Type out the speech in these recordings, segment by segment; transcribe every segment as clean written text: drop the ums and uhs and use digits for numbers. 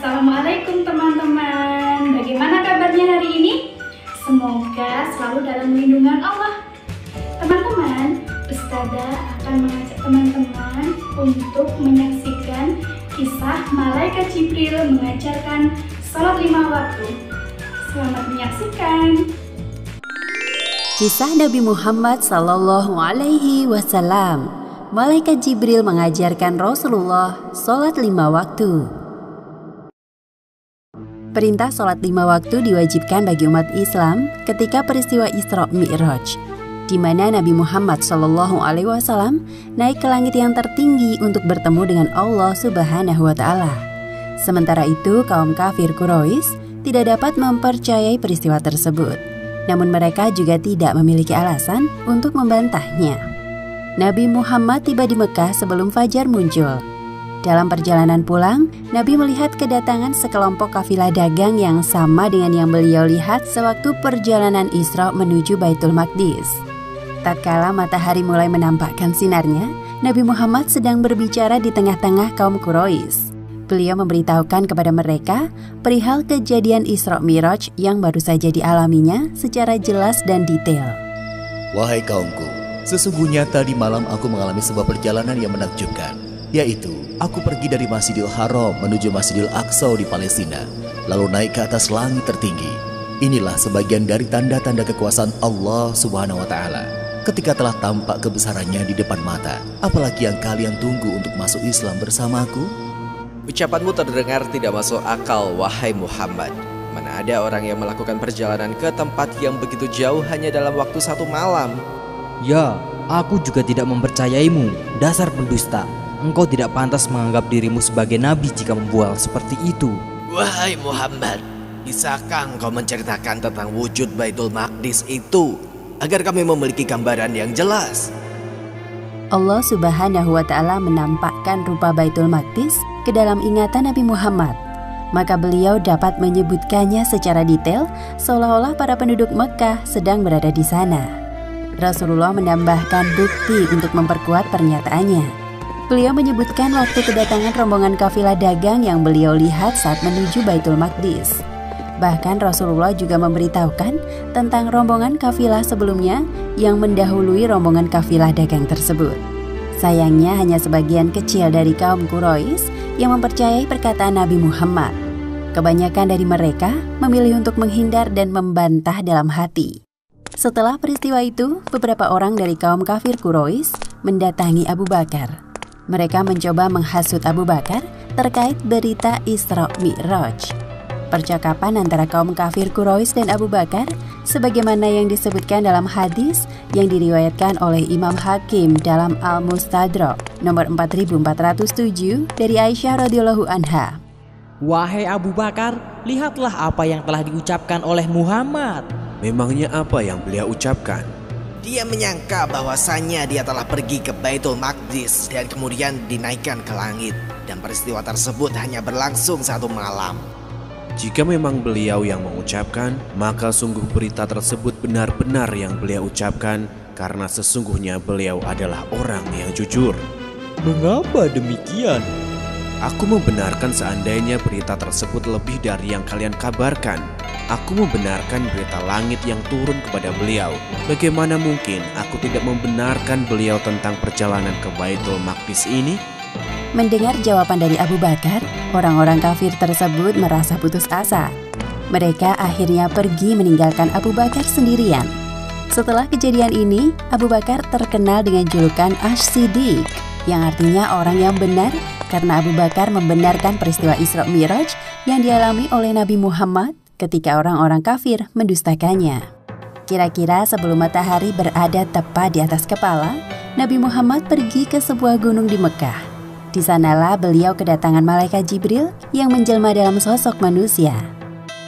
Assalamualaikum teman-teman. Bagaimana kabarnya hari ini? Semoga selalu dalam lindungan Allah. Teman-teman, Ustazah akan mengajak teman-teman untuk menyaksikan kisah Malaikat Jibril mengajarkan sholat 5 waktu. Selamat menyaksikan. Kisah Nabi Muhammad Sallallahu Alaihi Wasallam. Malaikat Jibril mengajarkan Rasulullah sholat 5 waktu. Perintah sholat 5 waktu diwajibkan bagi umat Islam ketika peristiwa Isra Mi'raj, di mana Nabi Muhammad Sallallahu Alaihi Wasallam naik ke langit yang tertinggi untuk bertemu dengan Allah Subhanahu Wa Taala. Sementara itu, kaum kafir Quraisy tidak dapat mempercayai peristiwa tersebut. Namun mereka juga tidak memiliki alasan untuk membantahnya. Nabi Muhammad tiba di Mekah sebelum fajar muncul. Dalam perjalanan pulang, Nabi melihat kedatangan sekelompok kafilah dagang yang sama dengan yang beliau lihat sewaktu perjalanan Isra menuju Baitul Maqdis. Tatkala matahari mulai menampakkan sinarnya, Nabi Muhammad sedang berbicara di tengah-tengah kaum Quraisy. Beliau memberitahukan kepada mereka perihal kejadian Isra Mi'raj yang baru saja dialaminya secara jelas dan detail. Wahai kaumku, sesungguhnya tadi malam aku mengalami sebuah perjalanan yang menakjubkan, yaitu aku pergi dari Masjidil Haram menuju Masjidil Aqsa di Palestina, lalu naik ke atas langit tertinggi. Inilah sebagian dari tanda-tanda kekuasaan Allah Subhanahu wa Ta'ala ketika telah tampak kebesarannya di depan mata. Apalagi yang kalian tunggu untuk masuk Islam bersamaku? Ucapanmu terdengar tidak masuk akal, wahai Muhammad. Mana ada orang yang melakukan perjalanan ke tempat yang begitu jauh hanya dalam waktu 1 malam? Ya, aku juga tidak mempercayaimu, dasar pendusta. Engkau tidak pantas menganggap dirimu sebagai nabi jika membual seperti itu. Wahai Muhammad, bisakah engkau menceritakan tentang wujud Baitul Maqdis itu agar kami memiliki gambaran yang jelas? Allah Subhanahu wa Ta'ala menampakkan rupa Baitul Maqdis ke dalam ingatan Nabi Muhammad. Maka beliau dapat menyebutkannya secara detail seolah-olah para penduduk Mekah sedang berada di sana. Rasulullah menambahkan bukti untuk memperkuat pernyataannya. Beliau menyebutkan waktu kedatangan rombongan kafilah dagang yang beliau lihat saat menuju Baitul Maqdis. Bahkan Rasulullah juga memberitahukan tentang rombongan kafilah sebelumnya yang mendahului rombongan kafilah dagang tersebut. Sayangnya hanya sebagian kecil dari kaum Quraisy yang mempercayai perkataan Nabi Muhammad. Kebanyakan dari mereka memilih untuk menghindar dan membantah dalam hati. Setelah peristiwa itu, beberapa orang dari kaum kafir Quraisy mendatangi Abu Bakar. Mereka mencoba menghasut Abu Bakar terkait berita Isra Mi'raj. Percakapan antara kaum kafir Quraisy dan Abu Bakar sebagaimana yang disebutkan dalam hadis yang diriwayatkan oleh Imam Hakim dalam Al-Mustadrak nomor 4407 dari Aisyah radhiyallahu anha. Wahai Abu Bakar, lihatlah apa yang telah diucapkan oleh Muhammad. Memangnya apa yang beliau ucapkan? Dia menyangka bahwasannya dia telah pergi ke Baitul Maqdis dan kemudian dinaikkan ke langit. Dan peristiwa tersebut hanya berlangsung 1 malam. Jika memang beliau yang mengucapkan, maka sungguh berita tersebut benar-benar yang beliau ucapkan, karena sesungguhnya beliau adalah orang yang jujur. Mengapa demikian? Aku membenarkan seandainya berita tersebut lebih dari yang kalian kabarkan. Aku membenarkan berita langit yang turun kepada beliau. Bagaimana mungkin aku tidak membenarkan beliau tentang perjalanan ke Baitul Maqdis ini? Mendengar jawaban dari Abu Bakar, orang-orang kafir tersebut merasa putus asa. Mereka akhirnya pergi meninggalkan Abu Bakar sendirian. Setelah kejadian ini, Abu Bakar terkenal dengan julukan Ash-Siddiq, yang artinya orang yang benar, karena Abu Bakar membenarkan peristiwa Isra Mi'raj yang dialami oleh Nabi Muhammad ketika orang-orang kafir mendustakannya. Kira-kira sebelum matahari berada tepat di atas kepala, Nabi Muhammad pergi ke sebuah gunung di Mekah. Di sanalah beliau kedatangan Malaikat Jibril yang menjelma dalam sosok manusia.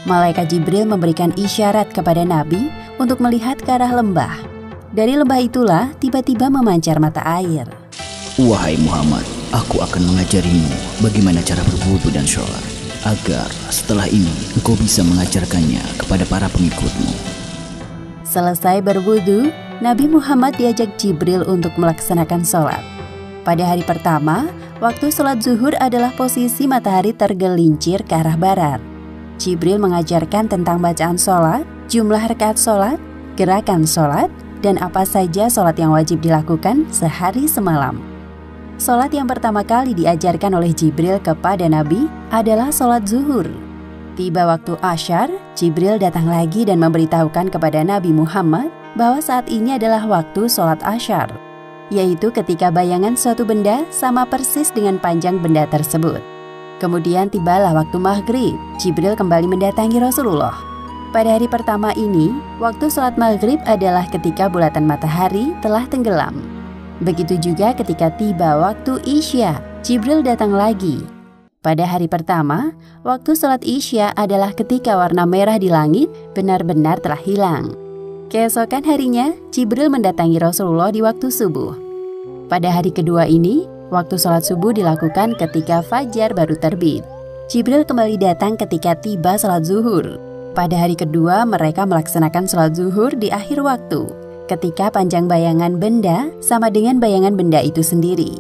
Malaikat Jibril memberikan isyarat kepada Nabi untuk melihat ke arah lembah. Dari lembah itulah tiba-tiba memancar mata air. Wahai Muhammad, aku akan mengajarimu bagaimana cara berwudu dan sholat, agar setelah ini engkau bisa mengajarkannya kepada para pengikutmu. Selesai berwudu, Nabi Muhammad diajak Jibril untuk melaksanakan sholat. Pada hari pertama, waktu sholat zuhur adalah posisi matahari tergelincir ke arah barat. Jibril mengajarkan tentang bacaan sholat, jumlah rakaat sholat, gerakan sholat, dan apa saja sholat yang wajib dilakukan sehari semalam. Sholat yang pertama kali diajarkan oleh Jibril kepada Nabi adalah sholat zuhur. Tiba waktu asyar, Jibril datang lagi dan memberitahukan kepada Nabi Muhammad bahwa saat ini adalah waktu sholat asyar, yaitu ketika bayangan suatu benda sama persis dengan panjang benda tersebut. Kemudian tibalah waktu maghrib, Jibril kembali mendatangi Rasulullah. Pada hari pertama ini, waktu sholat maghrib adalah ketika bulatan matahari telah tenggelam. Begitu juga ketika tiba waktu Isya, Jibril datang lagi. Pada hari pertama, waktu sholat Isya adalah ketika warna merah di langit benar-benar telah hilang. Keesokan harinya, Jibril mendatangi Rasulullah di waktu subuh. Pada hari kedua ini, waktu sholat subuh dilakukan ketika fajar baru terbit. Jibril kembali datang ketika tiba sholat zuhur. Pada hari kedua, mereka melaksanakan sholat zuhur di akhir waktu, ketika panjang bayangan benda sama dengan bayangan benda itu sendiri.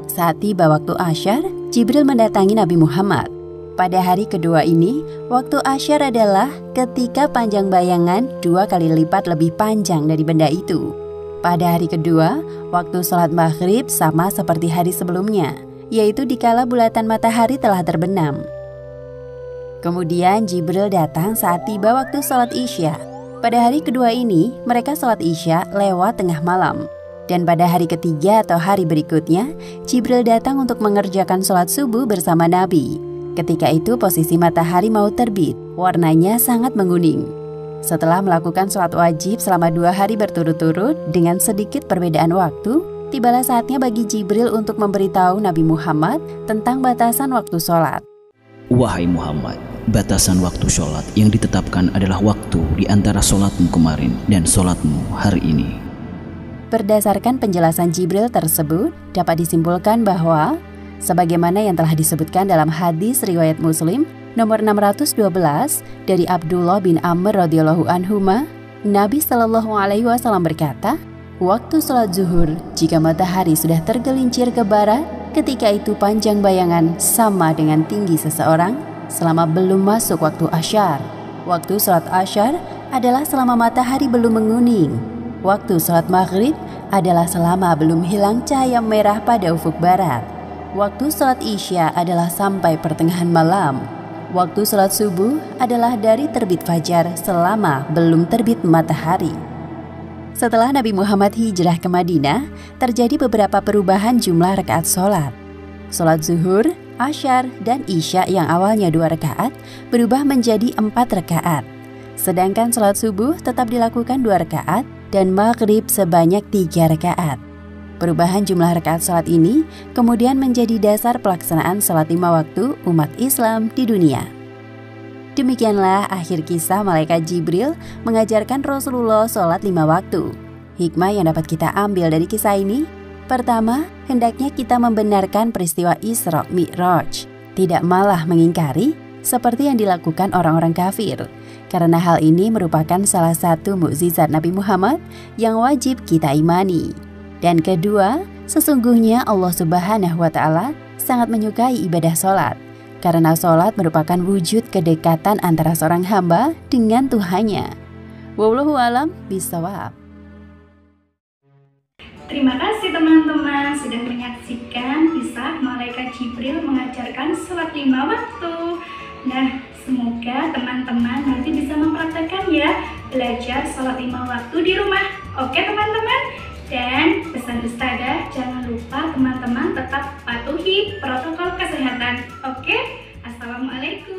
Saat tiba waktu asyar, Jibril mendatangi Nabi Muhammad. Pada hari kedua ini, waktu asyar adalah ketika panjang bayangan 2 kali lipat lebih panjang dari benda itu. Pada hari kedua, waktu sholat maghrib sama seperti hari sebelumnya, yaitu dikala bulatan matahari telah terbenam. Kemudian Jibril datang saat tiba waktu sholat Isya. Pada hari kedua ini, mereka sholat Isya lewat tengah malam. Dan pada hari ketiga atau hari berikutnya, Jibril datang untuk mengerjakan sholat subuh bersama Nabi. Ketika itu posisi matahari mau terbit, warnanya sangat menguning. Setelah melakukan sholat wajib selama 2 hari berturut-turut dengan sedikit perbedaan waktu, tibalah saatnya bagi Jibril untuk memberitahu Nabi Muhammad tentang batasan waktu sholat. Wahai Muhammad, batasan waktu sholat yang ditetapkan adalah waktu di antara sholatmu kemarin dan sholatmu hari ini. Berdasarkan penjelasan Jibril tersebut, dapat disimpulkan bahwa sebagaimana yang telah disebutkan dalam hadis riwayat Muslim nomor 612 dari Abdullah bin Amr radhiyallahu anhuma, Nabi SAW berkata, waktu sholat zuhur, jika matahari sudah tergelincir ke barat, ketika itu panjang bayangan sama dengan tinggi seseorang selama belum masuk waktu asyar. Waktu sholat asyar adalah selama matahari belum menguning. Waktu sholat maghrib adalah selama belum hilang cahaya merah pada ufuk barat. Waktu sholat isya adalah sampai pertengahan malam. Waktu sholat subuh adalah dari terbit fajar selama belum terbit matahari. Setelah Nabi Muhammad hijrah ke Madinah, terjadi beberapa perubahan jumlah rakaat sholat. Sholat zuhur, asyar, dan isya yang awalnya 2 rakaat berubah menjadi 4 rakaat. Sedangkan sholat subuh tetap dilakukan 2 rakaat dan maghrib sebanyak 3 rakaat. Perubahan jumlah rakaat sholat ini kemudian menjadi dasar pelaksanaan sholat 5 waktu umat Islam di dunia. Demikianlah akhir kisah malaikat Jibril mengajarkan Rasulullah sholat 5 waktu. Hikmah yang dapat kita ambil dari kisah ini, pertama, hendaknya kita membenarkan peristiwa Isra Mi'raj, tidak malah mengingkari seperti yang dilakukan orang-orang kafir, karena hal ini merupakan salah satu mukjizat Nabi Muhammad yang wajib kita imani. Dan kedua, sesungguhnya Allah Subhanahu wa Ta'ala sangat menyukai ibadah sholat, karena sholat merupakan wujud kedekatan antara seorang hamba dengan Tuhannya. Wallahu a'lam bishawab. Terima kasih teman-teman sudah menyaksikan kisah malaikat Jibril mengajarkan sholat 5 waktu. Nah, semoga teman-teman nanti bisa mempraktekkan ya, belajar sholat 5 waktu di rumah. Oke teman-teman? Dan pesan Ustazah, jangan lupa teman-teman tetap patuhi protokol kesehatan. Oke? Assalamualaikum.